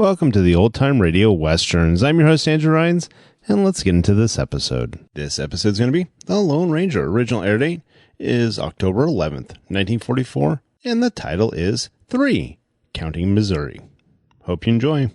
Welcome to the Old Time Radio Westerns. I'm your host, Andrew Rhynes, and let's get into this episode. This episode is going to be The Lone Ranger. Original air date is October 11th, 1944, and the title is 3, Counting Missouri. Hope you enjoy.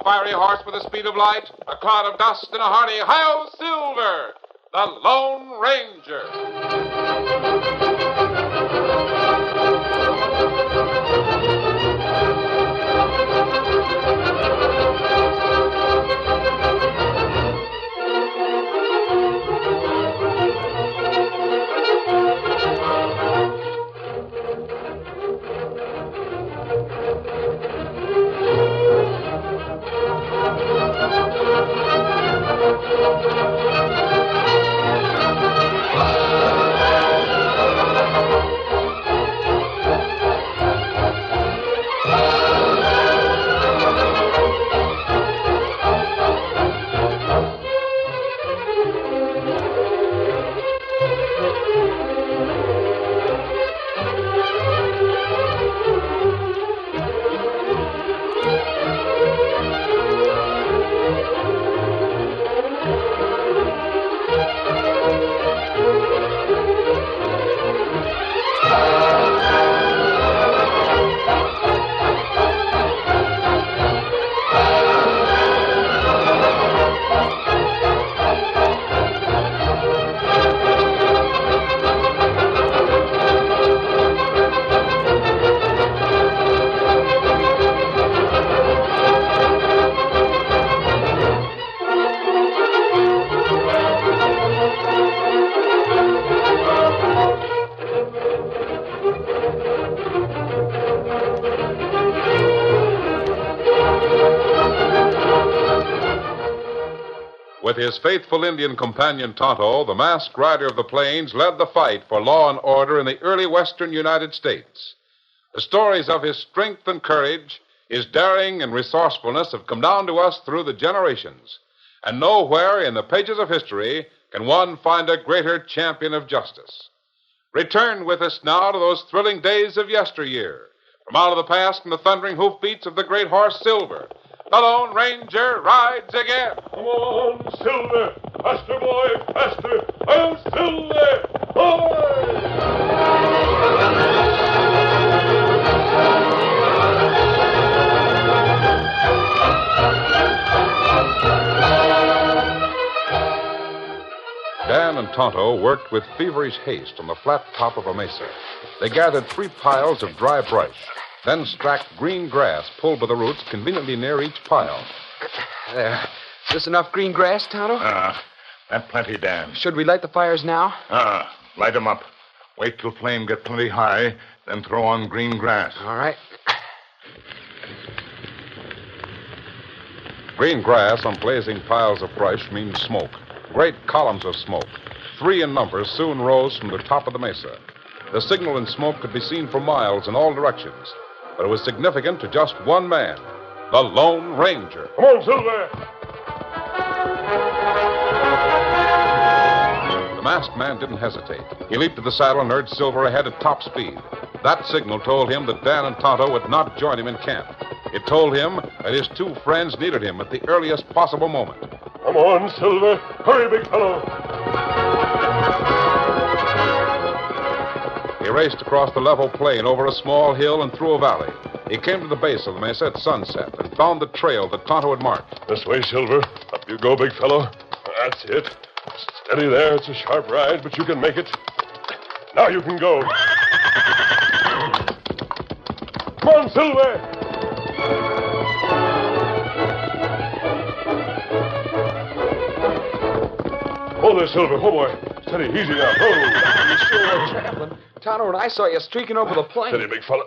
Fiery horse with the speed of light, a cloud of dust, and a hearty "Hi-Yo, Silver!" The Lone Ranger. With his faithful Indian companion Tonto, the masked rider of the plains led the fight for law and order in the early western United States. The stories of his strength and courage, his daring and resourcefulness have come down to us through the generations. And nowhere in the pages of history can one find a greater champion of justice. Return with us now to those thrilling days of yesteryear. From out of the past and the thundering hoofbeats of the great horse Silver, the Lone Ranger rides again. Come on, Silver! Faster, boy, faster! Oh, Silver! Boy! Dan and Tonto worked with feverish haste on the flat top of a mesa. They gathered 3 piles of dry brush, then stacked green grass pulled by the roots conveniently near each pile. There. Is this enough green grass, Tonto? That plenty, Dan. Should we light the fires now? Light 'em up. Wait till flame get plenty high, then throw on green grass. All right. Green grass on blazing piles of brush means smoke. Great columns of smoke, 3 in number, soon rose from the top of the mesa. The signal in smoke could be seen for miles in all directions, but it was significant to just one man, the Lone Ranger. Come on, Silver! The masked man didn't hesitate. He leaped to the saddle and urged Silver ahead at top speed. That signal told him that Dan and Tonto would not join him in camp. It told him that his 2 friends needed him at the earliest possible moment. Come on, Silver! Hurry, big fellow! He raced across the level plain, over a small hill, and through a valley. He came to the base of the mesa at sunset and found the trail that Tonto had marked. This way, Silver. Up you go, big fellow. That's it. Steady there. It's a sharp ride, but you can make it. Now you can go. Come on, Silver! Oh, there, Silver. Oh, boy. Steady. Easy now. Oh. You sure are traveling. Tonto and I saw you streaking over the plain. Steady, big fella.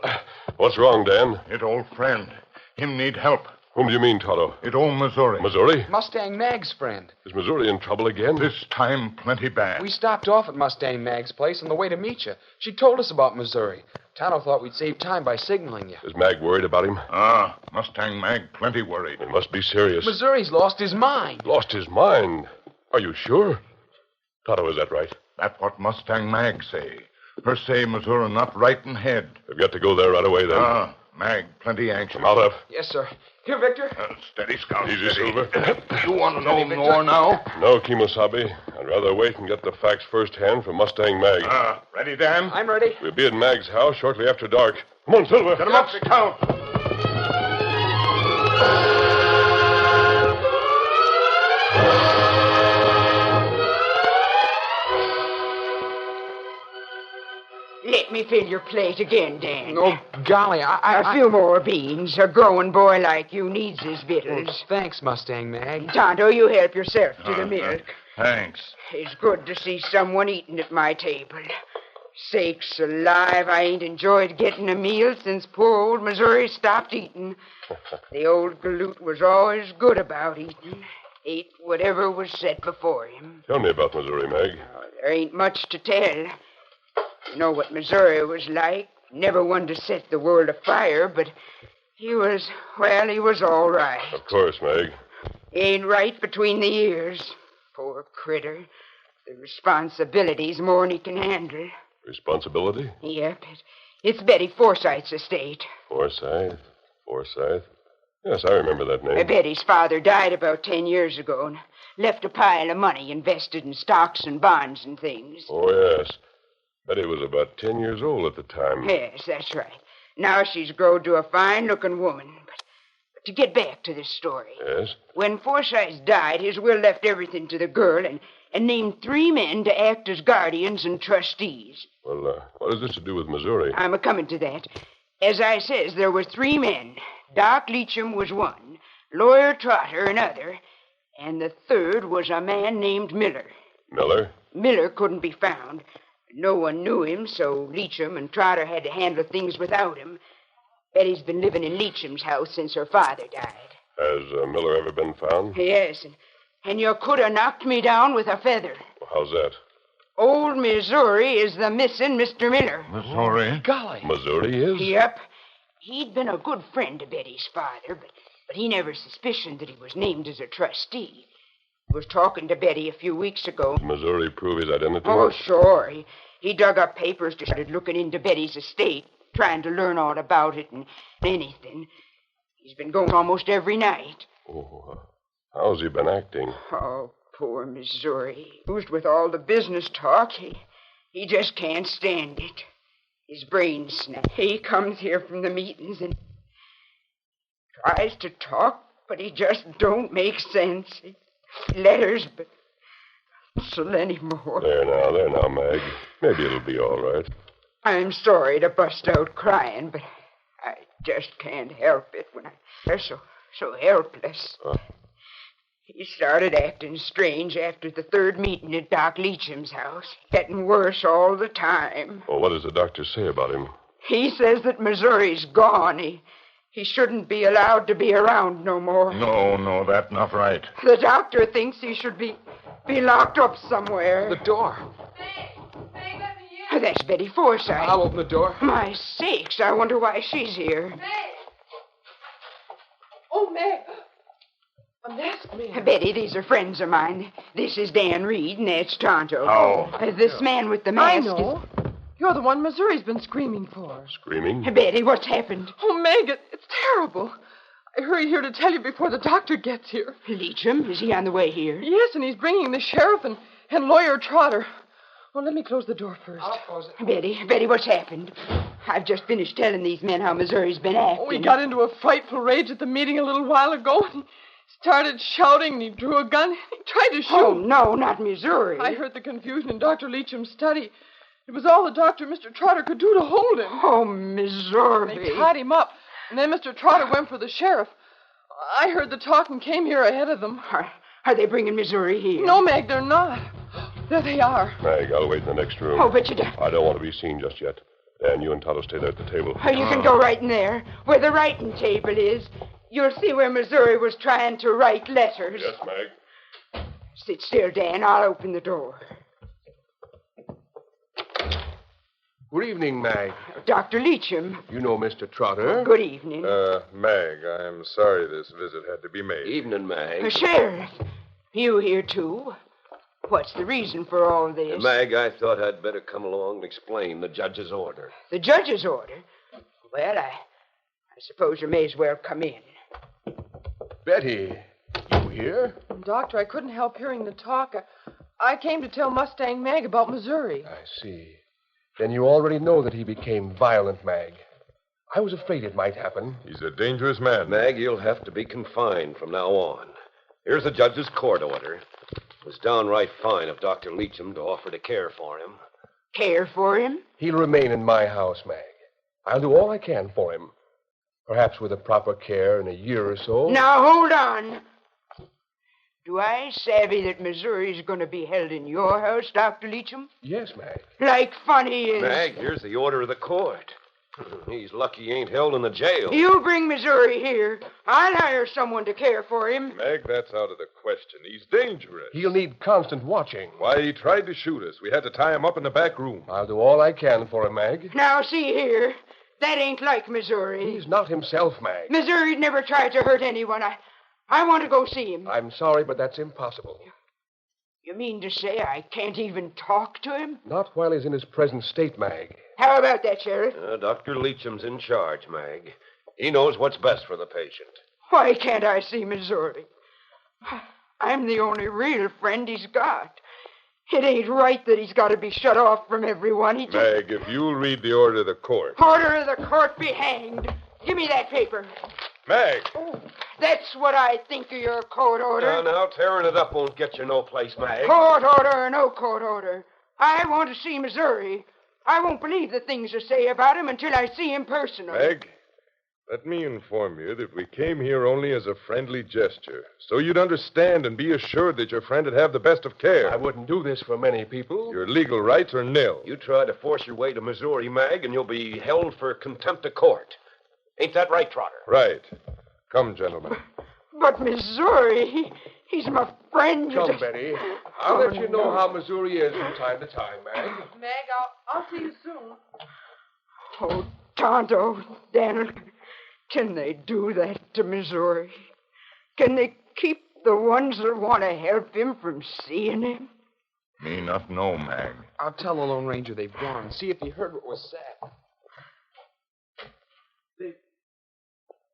What's wrong, Dan? It old friend. Him need help. Whom do you mean, Tonto? It old Missouri. Missouri? Mustang Mag's friend. Is Missouri in trouble again? This time plenty bad. We stopped off at Mustang Mag's place on the way to meet you. She told us about Missouri. Tonto thought we'd save time by signaling you. Is Mag worried about him? Mustang Mag plenty worried. It must be serious. Missouri's lost his mind. Lost his mind? Are you sure? Tonto, is that right? That's what Mustang Mag say. Her say Missouri not right in head. We've got to go there right away, then. Mag plenty anxious. Come out of. Yes, sir. Here, Victor. Steady, Scout. Easy, steady. Silver. You want to know more now? No, Kimosabe. I'd rather wait and get the facts firsthand from Mustang Mag. Ready, Dan? I'm ready. We'll be at Mag's house shortly after dark. Come on, Silver. Get him up, Scout. Let me fill your plate again, Dan. Oh, golly, A few more beans. A growing boy like you needs his victuals. Thanks, Mustang Mag. Tonto, you help yourself to the milk. Thanks. It's good to see someone eating at my table. Sakes alive, I ain't enjoyed getting a meal since poor old Missouri stopped eating. The old galoot was always good about eating. Ate whatever was set before him. Tell me about Missouri, Mag. There ain't much to tell. You know what Missouri was like. Never one to set the world afire, but he was all right. Of course, Mag. Ain't right between the ears. Poor critter. The responsibility's more'n he can handle. Responsibility? Yep, it's Betty Forsythe's estate. Forsythe. Yes, I remember that name. Betty's father died about 10 years ago and left a pile of money invested in stocks and bonds and things. Oh, yes. Betty was about 10 years old at the time. Yes, that's right. Now she's grown to a fine-looking woman. But to get back to this story. Yes? When Forsythe died, his will left everything to the girl and named 3 men to act as guardians and trustees. Well, what has this to do with Missouri? I'm a-coming to that. As I says, there were 3 men. Doc Leacham was one, Lawyer Trotter another, and the third was a man named Miller. Miller? Miller couldn't be found. No one knew him, so Leacham and Trotter had to handle things without him. Betty's been living in Leacham's house since her father died. Has Miller ever been found? Yes, and you could have knocked me down with a feather. Well, how's that? Old Missouri is the missing Mr. Miller. Missouri? Golly. Missouri is? Yep. He'd been a good friend to Betty's father, but he never suspicioned that he was named as a trustee. He was talking to Betty a few weeks ago. Did Missouri prove his identity? Oh, sure. He dug up papers to started looking into Betty's estate, trying to learn all about it and anything. He's been going almost every night. Oh, how's he been acting? Oh, poor Missouri. Used with all the business talk, he just can't stand it. His brain's snapped. He comes here from the meetings and tries to talk, but he just don't make sense. Letters, but so anymore. There now, Mag. Maybe it'll be all right. I'm sorry to bust out crying, but I just can't help it when I'm so helpless. He started acting strange after the 3rd meeting at Doc Leacham's house. Getting worse all the time. Well, what does the doctor say about him? He says that Missouri's gone. He shouldn't be allowed to be around no more. No, that's not right. The doctor thinks he should be locked up somewhere. The door. Meg, let me in. That's Betty Forsythe. I'll open the door. My sakes, I wonder why she's here. Meg. Oh, Meg. Unmask me. Betty, these are friends of mine. This is Dan Reed, and that's Tonto. Oh. This man with the I mask know. You're the one Missouri's been screaming for. Screaming? Betty, what's happened? Oh, Meg, it's terrible. I hurried here to tell you before the doctor gets here. Leacham, is he on the way here? Yes, and he's bringing the sheriff and Lawyer Trotter. Well, let me close the door first. I'll close it. Betty, what's happened? I've just finished telling these men how Missouri's been acting. Oh, he got into a frightful rage at the meeting a little while ago. And he started shouting, and he drew a gun. He tried to shoot. Oh, no, not Missouri. I heard the confusion in Dr. Leacham's study. It was all the doctor, Mr. Trotter, could do to hold him. Oh, Missouri. They tied him up, and then Mr. Trotter went for the sheriff. I heard the talk and came here ahead of them. Are they bringing Missouri here? No, Meg, they're not. There they are. Mag, I'll wait in the next room. Oh, but you don't. I don't want to be seen just yet. Dan, you and Tonto stay there at the table. Oh, you can go right in there, where the writing table is. You'll see where Missouri was trying to write letters. Yes, Mag. Sit still, Dan. I'll open the door. Good evening, Mag. Dr. Leacham. You know Mr. Trotter. Good evening. Mag, I'm sorry this visit had to be made. Evening, Mag. Sheriff, you here, too? What's the reason for all this? Mag, I thought I'd better come along and explain the judge's order. The judge's order? Well, I suppose you may as well come in. Betty, you here? Doctor, I couldn't help hearing the talk. I came to tell Mustang Mag about Missouri. I see. Then you already know that he became violent, Mag. I was afraid it might happen. He's a dangerous man. Mag, you'll have to be confined from now on. Here's the judge's court order. It was downright fine of Dr. Leacham to offer to care for him. Care for him? He'll remain in my house, Mag. I'll do all I can for him. Perhaps with the proper care in a year or so. Now, hold on. Do I savvy that Missouri's going to be held in your house, Dr. Leacham? Yes, Mag. Like fun he is. Mag, here's the order of the court. He's lucky he ain't held in the jail. You bring Missouri here. I'll hire someone to care for him. Mag, that's out of the question. He's dangerous. He'll need constant watching. Why, he tried to shoot us. We had to tie him up in the back room. I'll do all I can for him, Mag. Now, see here. That ain't like Missouri. He's not himself, Mag. Missouri never tried to hurt anyone. I want to go see him. I'm sorry, but that's impossible. You mean to say I can't even talk to him? Not while he's in his present state, Mag. How about that, Sheriff? Dr. Leacham's in charge, Mag. He knows what's best for the patient. Why can't I see Missouri? I'm the only real friend he's got. It ain't right that he's got to be shut off from everyone. Mag, if you'll read the order of the court. Order of the court be hanged. Give me that paper. Mag! Oh, that's what I think of your court order. Now, tearing it up won't get you no place, Mag. Court order or no court order. I want to see Missouri. I won't believe the things you say about him until I see him personally. Mag, let me inform you that we came here only as a friendly gesture, so you'd understand and be assured that your friend would have the best of care. I wouldn't do this for many people. Your legal rights are nil. You try to force your way to Missouri, Mag, and you'll be held for contempt of court. Ain't that right, Trotter? Right. Come, gentlemen. But Missouri, he's my friend. Come, Betty. I'll let you know how Missouri is from time to time, Mag. Mag, I'll see you soon. Oh, Tonto, Daniel, can they do that to Missouri? Can they keep the ones that want to help him from seeing him? Me not know, Mag. I'll tell the Lone Ranger they've gone. See if he heard what was said.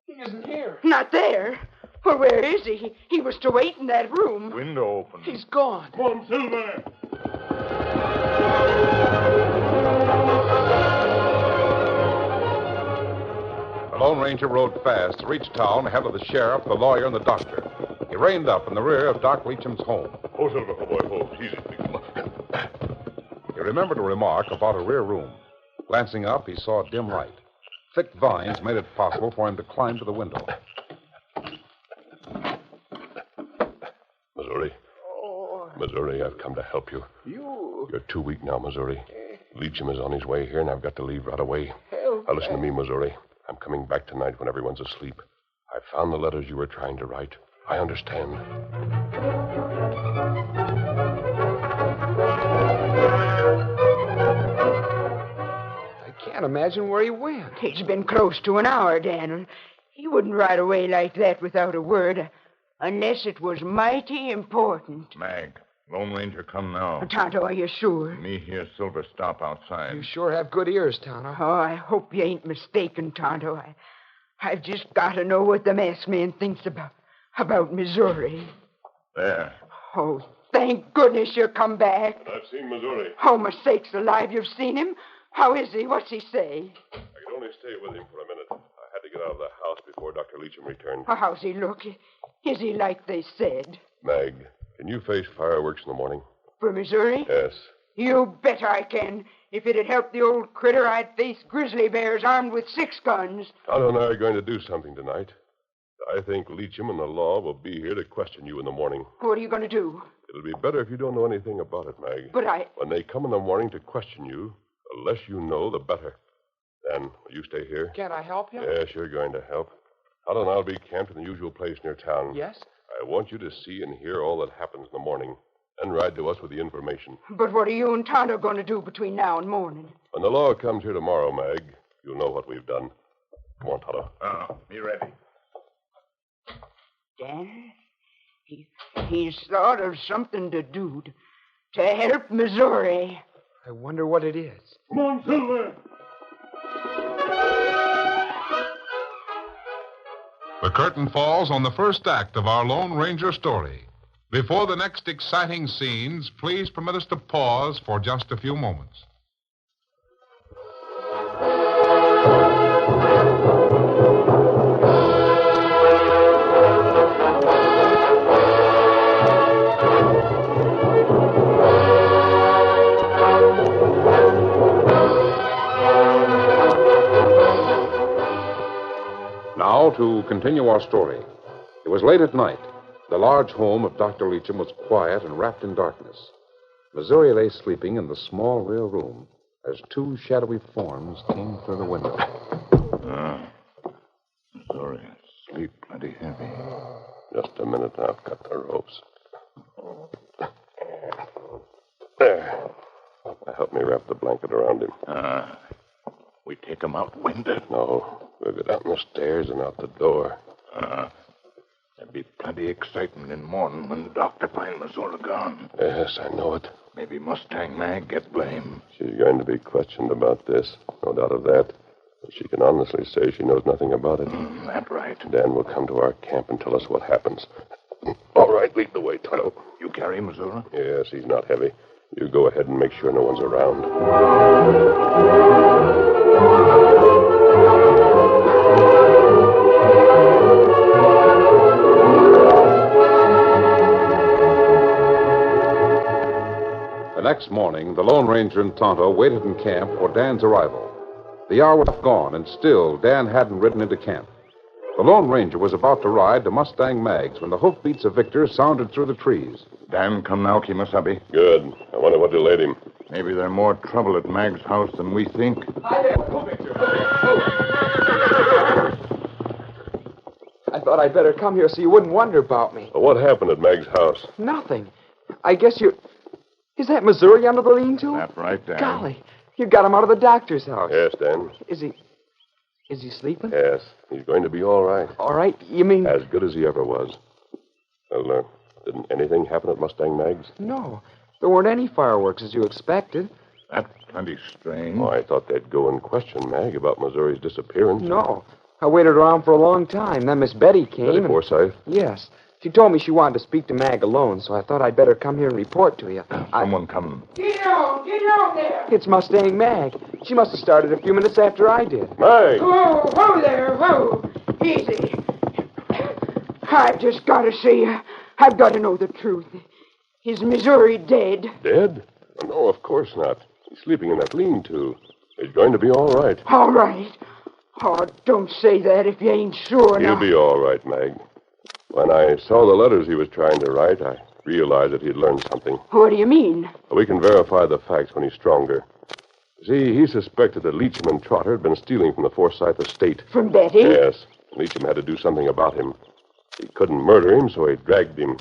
He isn't here. Not there. Well, where is he? He was to wait in that room. Window open. He's gone. Come on, Silver. The Lone Ranger rode fast, reached town ahead of the sheriff, the lawyer, and the doctor. He reined up in the rear of Doc Leacham's home. Oh, Silver, oh, boy, oh, easy. He remembered a remark about a rear room. Glancing up, he saw a dim light. Thick vines made it possible for him to climb to the window. Missouri. Oh. Missouri, I've come to help you. You're too weak now, Missouri. Leacham is on his way here, and I've got to leave right away. Help. Now, listen to me, Missouri. I'm coming back tonight when everyone's asleep. I found the letters you were trying to write. I understand. I can't imagine where he went. It's been close to an hour, Daniel. He wouldn't ride away like that without a word, unless it was mighty important. Mag, Lone Ranger come now. Tonto, are you sure? Me hear Silver stop outside. You sure have good ears, Tonto. Oh, I hope you ain't mistaken, Tonto. I've just got to know what the masked man thinks about Missouri. There. Oh, thank goodness you come back. I've seen Missouri. Oh, my sakes alive, you've seen him? How is he? What's he say? I could only stay with him for a minute. I had to get out of the house before Dr. Leacham returned. Oh, how's he look? Is he like they said? Mag, can you face fireworks in the morning? For Missouri? Yes. You bet I can. If it'd help the old critter, I'd face grizzly bears armed with 6 guns. Tonto and I are going to do something tonight. I think Leacham and the law will be here to question you in the morning. What are you going to do? It'll be better if you don't know anything about it, Mag. But When they come in the morning to question you, the less you know, the better. Then, will you stay here? Can't I help you? Yes, you're going to help. Todd and I'll be camped in the usual place near town. Yes? I want you to see and hear all that happens in the morning. Then ride to us with the information. But what are you and Tonto going to do between now and morning? When the law comes here tomorrow, Mag, you'll know what we've done. Come on, Tonto. Be ready. Dan, he's thought of something to do to help Missouri. I wonder what it is. Come on, Silver. The curtain falls on the first act of our Lone Ranger story. Before the next exciting scenes, please permit us to pause for just a few moments. Now, to continue our story. It was late at night. The large home of Dr. Leacham was quiet and wrapped in darkness. Missouri lay sleeping in the small rear room as two shadowy forms came through the window. Missouri, sleep plenty heavy. Just a minute, I'll cut the ropes. There. Now help me wrap the blanket around him. We take him out winded. No, we'll go down the stairs and out the door. There'll be plenty excitement in morning when the doctor finds Missouri gone. Yes, I know it. Maybe Mustang Mag get blame. She's going to be questioned about this. No doubt of that. But she can honestly say she knows nothing about it. That's right. Dan will come to our camp and tell us what happens. All right, lead the way, Tonto. You carry Missouri? Yes, he's not heavy. You go ahead and make sure no one's around. The next morning, the Lone Ranger and Tonto waited in camp for Dan's arrival. The hour was gone, and still Dan hadn't ridden into camp. The Lone Ranger was about to ride to Mustang Mag's when the hoofbeats of Victor sounded through the trees. Dan come now, Kimasabi. Good. I wonder what delayed him. Maybe there's more trouble at Mag's house than we think. Hi there. Victor. I thought I'd better come here so you wouldn't wonder about me. What happened at Meg's house? Nothing. I guess you... Is that Missouri under the lean-to? That's right, Dan. Golly, you got him out of the doctor's house. Yes, Dan. Is he sleeping? Yes. He's going to be all right. All right? You mean... As good as he ever was. Well, didn't anything happen at Mustang Mag's? No. There weren't any fireworks as you expected. That's plenty strange. Oh, I thought they'd go and question Mag about Missouri's disappearance. No. I waited around for a long time. Then Miss Betty came. Betty Forsythe? Yes. She told me she wanted to speak to Mag alone, so I thought I'd better come here and report to you. Someone coming. Get on there. It's Mustang Mag. She must have started a few minutes after I did. Mag! Whoa there, whoa. Easy. I've just got to see you. I've got to know the truth. Is Missouri dead? Dead? No, of course not. He's sleeping in that lean-to. He's going to be all right. All right. Oh, don't say that if you ain't sure now. He'll be all right, Mag. When I saw the letters he was trying to write, I realized that he'd learned something. What do you mean? We can verify the facts when he's stronger. See, he suspected that Leacham and Trotter had been stealing from the Forsythe estate. From Betty? Yes. Leacham had to do something about him. He couldn't murder him, so he dragged him,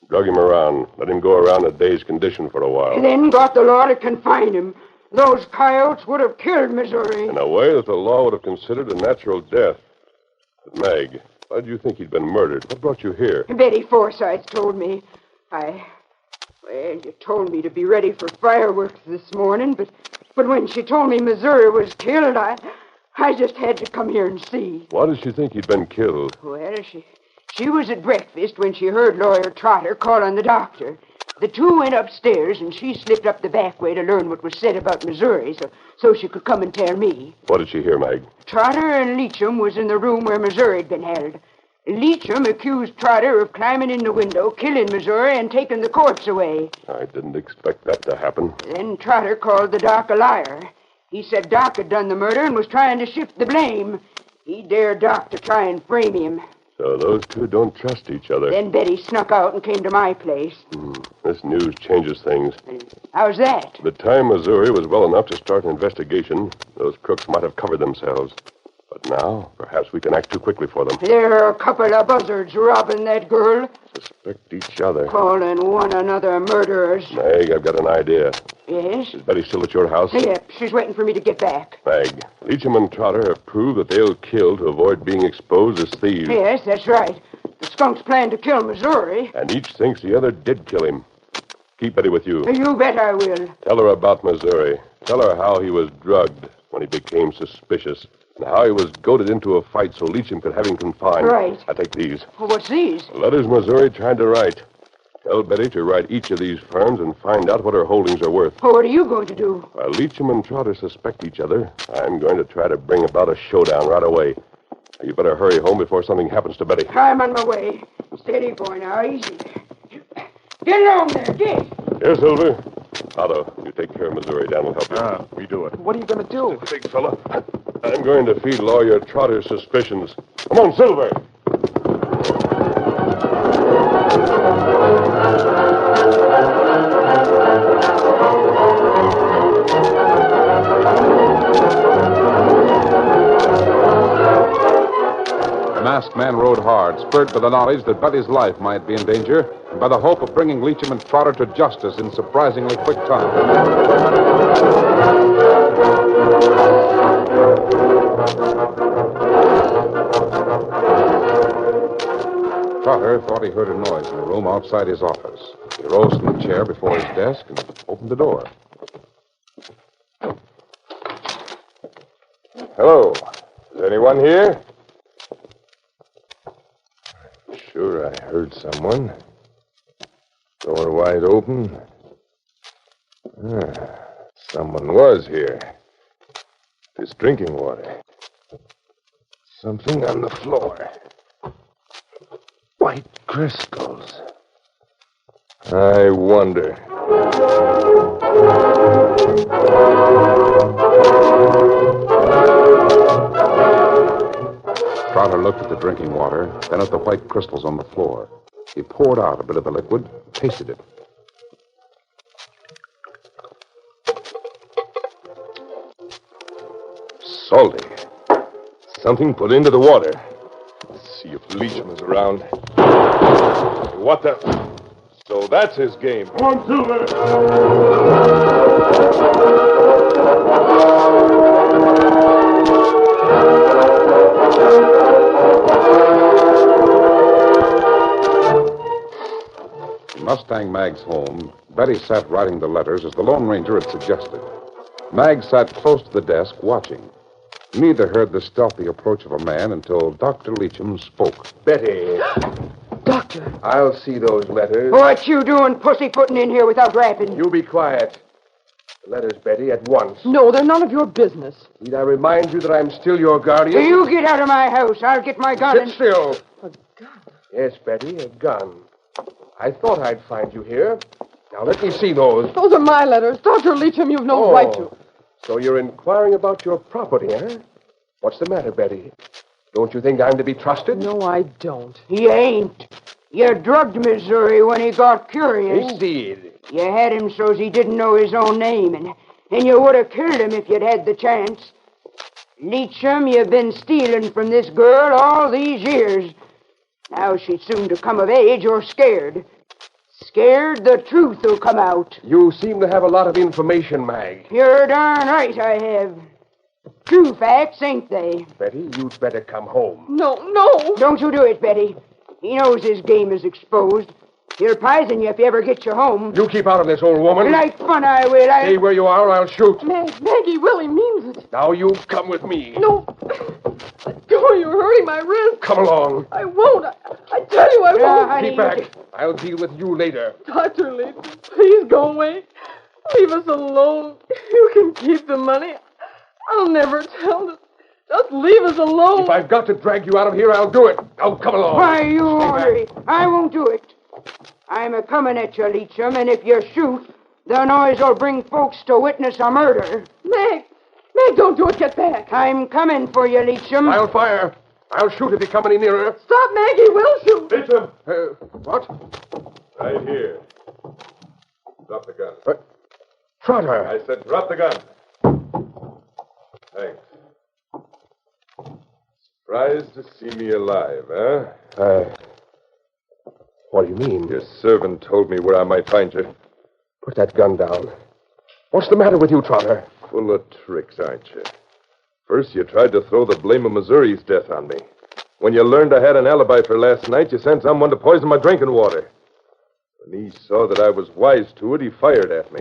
drug him around, let him go around in a dazed condition for a while. And then got the law to confine him. Those coyotes would have killed Missouri. In a way that the law would have considered a natural death. But, Mag, why did you think he'd been murdered? What brought you here? Betty Forsythe told me. Well, you told me to be ready for fireworks this morning, but when she told me Missouri was killed, I just had to come here and see. Why did she think he'd been killed? Well, she was at breakfast when she heard Lawyer Trotter call on the doctor. The two went upstairs, and she slipped up the back way to learn what was said about Missouri, so she could come and tell me. What did she hear, Mag? Trotter and Leacham was in the room where Missouri had been held. Leacham accused Trotter of climbing in the window, killing Missouri, and taking the corpse away. I didn't expect that to happen. Then Trotter called the doc a liar. He said Doc had done the murder and was trying to shift the blame. He dared Doc to try and frame him. So those two don't trust each other. Then Betty snuck out and came to my place. This news changes things. How's that? The time Missouri was well enough to start an investigation, those crooks might have covered themselves. But now, perhaps we can act too quickly for them. There are a couple of buzzards robbing that girl, Suspect each other. calling one another murderers. Meg, I've got an idea. Yes? Is Betty still at your house? Yep, she's waiting for me to get back. Meg, Leacham and Trotter have proved that they'll kill to avoid being exposed as thieves. Yes, that's right. The skunks plan to kill Missouri. And each thinks the other did kill him. Keep Betty with you. You bet I will. Tell her about Missouri. Tell her how he was drugged when he became suspicious. And how he was goaded into a fight so Leacham could have him confined. Right. I take these. What's these? Letters Missouri tried to write. Tell Betty to write each of these firms and find out what her holdings are worth. What are you going to do? While Leacham and Trotter suspect each other, I'm going to try to bring about a showdown right away. You better hurry home before something happens to Betty. I'm on my way. Steady, boy, now. Easy. Get along there, get. Here, Silver. Otto, you take care of Missouri. Dan will help you. We do it. What are you going to do? Big fella. I'm going to feed Lawyer Trotter's suspicions. Come on, Silver. The masked man rode hard, spurred by the knowledge that Betty's life might be in danger, and by the hope of bringing Leacham and Trotter to justice in surprisingly quick time. Trotter thought he heard a noise in the room outside his office. He rose from the chair before his desk and opened the door. Hello. Is anyone here? Sure, I heard someone. Door wide open. Someone was here. This drinking water. Something on the floor. White crystals. I wonder. Trotter looked at the drinking water, then at the white crystals on the floor. He poured out a bit of the liquid, tasted it. Salty. Something put into the water. Let's see if Leacham is around. What the... So that's his game. Come on, Silver! In Mustang Mag's home, Betty sat writing the letters as the Lone Ranger had suggested. Mag sat close to the desk, watching. Neither heard the stealthy approach of a man until Dr. Leacham spoke. Betty. Doctor. I'll see those letters. What you doing pussyfooting in here without rapping? You be quiet. The letters, Betty, at once. No, they're none of your business. Need I remind you that I'm still your guardian? You get out of my house. I'll get my gun. Sit still. A gun? Yes, Betty, a gun. I thought I'd find you here. Now, let me see those. Those are my letters. Dr. Leacham, you've no right to. So you're inquiring about your property, eh? What's the matter, Betty? Don't you think I'm to be trusted? No, I don't. You ain't. You drugged Missouri when he got curious. Indeed. You had him so's he didn't know his own name, and you would have killed him if you'd had the chance. Leacham, you've been stealing from this girl all these years. Now she's soon to come of age, you're scared. Scared the truth will come out. You seem to have a lot of information, Mag. You're darn right I have. True facts, ain't they? Betty, you'd better come home. No, no. Don't you do it, Betty. He knows his game is exposed. He'll poison you if he ever gets you home. You keep out of this, old woman. Like fun I will. Stay where you are or I'll shoot. Maggie, Willie means it. Now you come with me. No. Oh, you're hurting my wrist. Come along. I won't. I tell you I won't. honey, Keep back. I'll deal with you later. Dr. Leacham, please go away. Leave us alone. You can keep the money. I'll never tell them. Just leave us alone. If I've got to drag you out of here, I'll do it. Now come along. Why, you ornery. I won't do it. I'm a-coming at you, Leacham, and if you shoot, the noise will bring folks to witness a murder. Meg, don't do it. Get back. I'm coming for you, Leacham. I'll fire. I'll shoot if you come any nearer. Stop, Maggie. We'll shoot. Leacham! What? Right here. Drop the gun. Trotter. I said drop the gun. Thanks. Surprised to see me alive, huh? What do you mean? Your servant told me where I might find you. Put that gun down. What's the matter with you, Trotter? Full of tricks, aren't you? First, you tried to throw the blame of Missouri's death on me. When you learned I had an alibi for last night, you sent someone to poison my drinking water. When he saw that I was wise to it, he fired at me.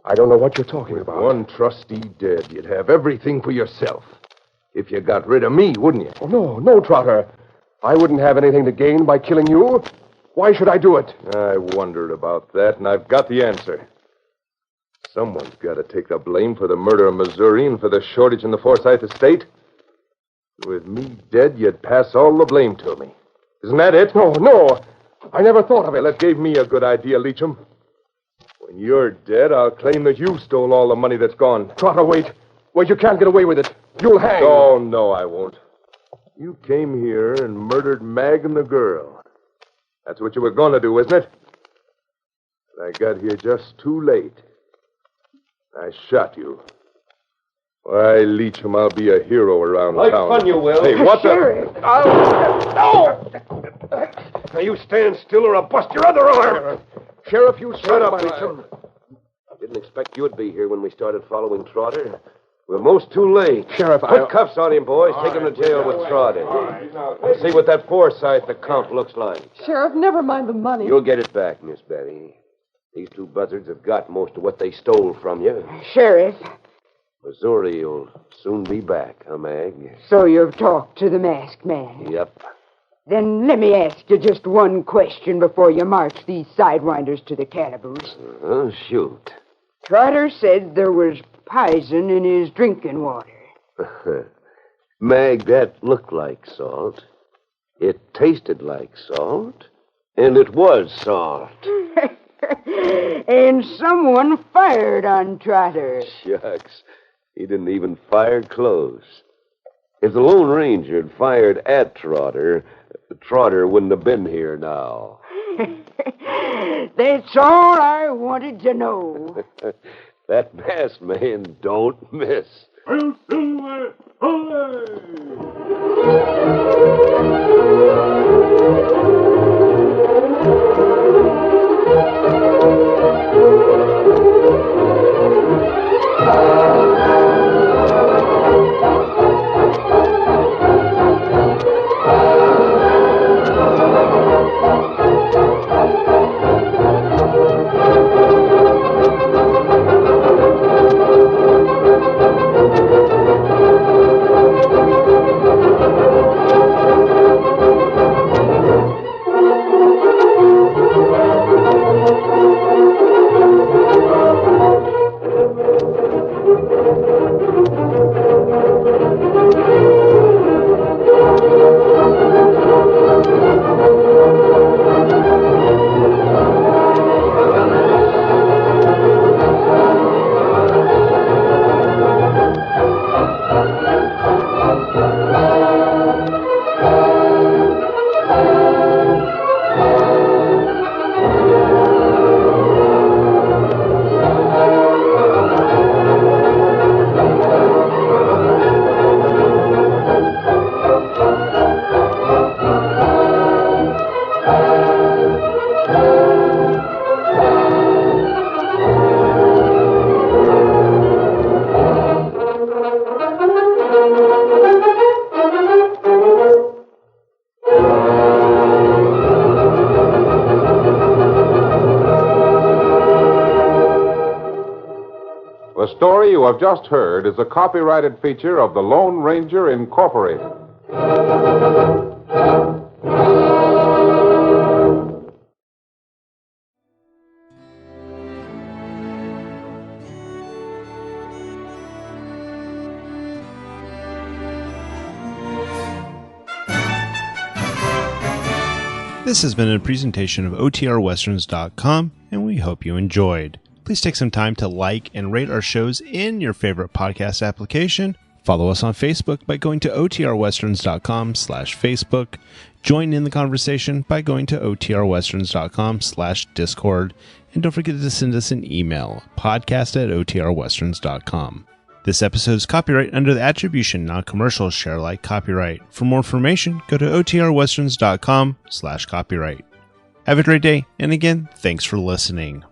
I don't know what you're talking With about. one trustee dead, you'd have everything for yourself. If you got rid of me, wouldn't you? Oh, no, Trotter. I wouldn't have anything to gain by killing you. Why should I do it? I wondered about that, and I've got the answer. Someone's got to take the blame for the murder of Missouri and for the shortage in the Forsyth estate. With me dead, you'd pass all the blame to me. Isn't that it? No. I never thought of it. That gave me a good idea, Leacham. When you're dead, I'll claim that you stole all the money that's gone. Trotter, wait. Wait, you can't get away with it. You'll hang. Oh, no, I won't. You came here and murdered Mag and the girl. That's what you were going to do, isn't it? But I got here just too late. I shot you. Why, Leacham, I'll be a hero around town. Like fun you will. Hey, what Sheriff. No! Now you stand still or I'll bust your other arm. Sheriff, you Shut up, Leacham. Didn't expect you'd be here when we started following Trotter. We're most too late. Sheriff, Put cuffs on him, boys. Take him to jail with Trotter. See what that Forsyth account looks like. Sheriff, never mind the money. You'll get it back, Miss Betty. These two buzzards have got most of what they stole from you. Sheriff, Missouri will soon be back, huh, Mag? so you've talked to the masked man. Yep. Then let me ask you just one question before you march these sidewinders to the calaboose. Shoot. Trotter said there was poison in his drinking water. Mag, that looked like salt. It tasted like salt. And it was salt. And someone fired on Trotter. Shucks. He didn't even fire close. If the Lone Ranger had fired at Trotter, Trotter wouldn't have been here now. That's all I wanted to know. That masked man don't miss. The story you have just heard is a copyrighted feature of the Lone Ranger Incorporated. This has been a presentation of OTRWesterns.com, and we hope you enjoyed. Please take some time to like and rate our shows in your favorite podcast application. Follow us on Facebook by going to OTRWesterns.com/Facebook. Join in the conversation by going to OTRWesterns.com/Discord. And don't forget to send us an email, podcast@OTRWesterns.com. This episode is copyright under the attribution, non-commercial, share alike copyright. For more information, go to otrwesterns.com/copyright. Have a great day, and again, thanks for listening.